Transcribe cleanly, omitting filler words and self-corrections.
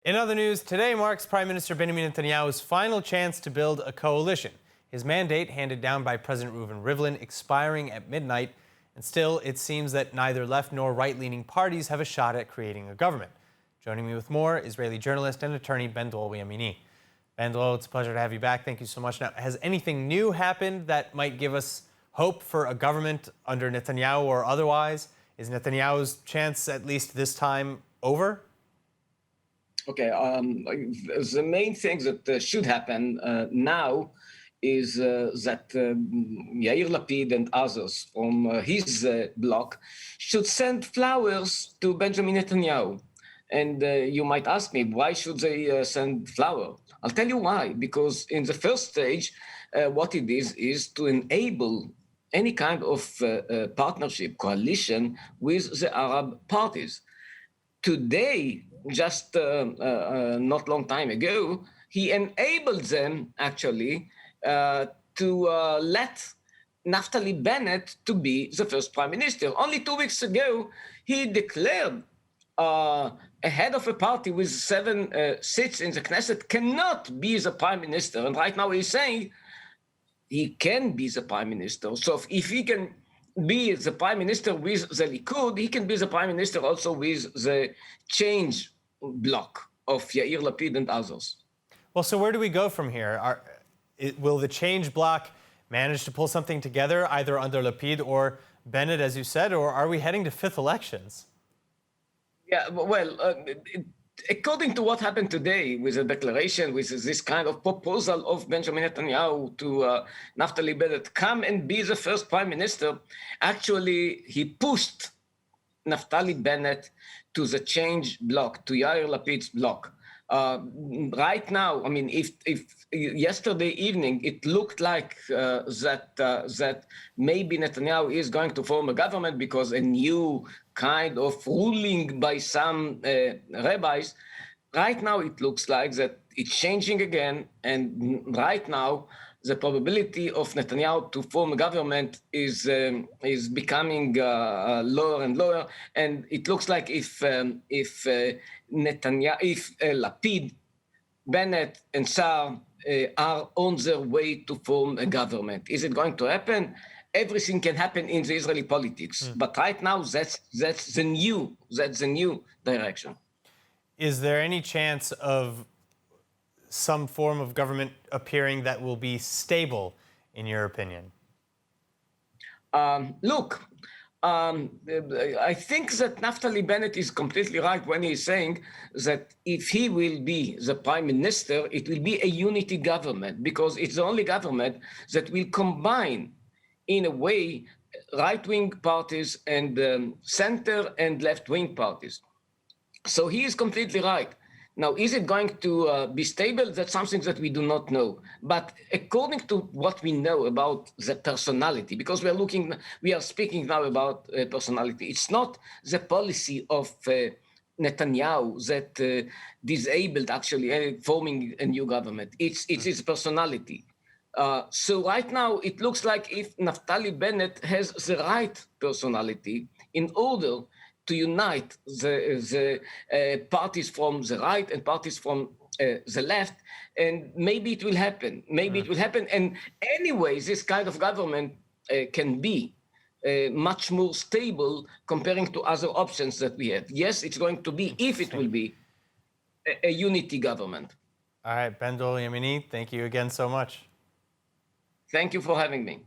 In other news, today marks Prime Minister Benjamin Netanyahu's final chance to build a coalition. His mandate, handed down by President Reuven Rivlin, expiring at midnight, and still it seems that neither left nor right-leaning parties have a shot at creating a government. Joining me with more, Israeli journalist and attorney Dror Yemini. Dror, it's a pleasure to have you back. Thank you so much. Now, has anything new happened that might give us hope for a government under Netanyahu or otherwise? Is Netanyahu's chance, at least this time, over? Okay, the main thing that should happen now is that Yair Lapid and others from his bloc should send flowers to Benjamin Netanyahu. And you might ask me, why should they send flowers? I'll tell you why. Because in the first stage, what it is to enable any kind of partnership, coalition with the Arab parties. Today, just not long time ago, he enabled them actually to let Naftali Bennett to be the first prime minister. Only 2 weeks ago, he declared a head of a party with 7 seats in the Knesset cannot be the prime minister. And right now he's saying he can be the prime minister. So if he can be the prime minister with the Likud, he can be the prime minister also with the change bloc of Yair Lapid and others. Well, so where do we go from here? Will the change bloc manage to pull something together, either under Lapid or Bennett, as you said, or are we heading to 5th elections? Yeah, well, according to what happened today with the declaration, with this kind of proposal of Benjamin Netanyahu to Naftali Bennett, come and be the first prime minister, actually he pushed Naftali Bennett to the change bloc, to Yair Lapid's bloc. Right now, I mean, if yesterday evening it looked like that maybe Netanyahu is going to form a government because a new kind of ruling by some rabbis, right now it looks like that it's changing again, and right now the probability of Netanyahu to form a government is becoming lower and lower, and it looks like if Lapid, Bennett, and Saar are on their way to form a government. Is it going to happen? Everything can happen in the Israeli politics, but right now that's the new direction. Is there any chance of some form of government appearing that will be stable, in your opinion? Look, I think that Naftali Bennett is completely right when he's saying that if he will be the prime minister, it will be a unity government, because it's the only government that will combine, in a way, right-wing parties and center and left-wing parties. So he is completely right. Now, is it going to be stable? That's something that we do not know. But according to what we know about the personality, because we are speaking now about personality, it's not the policy of Netanyahu that disabled actually forming a new government. It's his personality. So right now, it looks like if Naftali Bennett has the right personality in order to unite the parties from the right and parties from the left, and maybe it will happen. Maybe it will happen. And anyway, this kind of government can be much more stable comparing to other options that we have. Yes, it's going to be, if it will be, a unity government. All right, Dror Yemini, thank you again so much. Thank you for having me.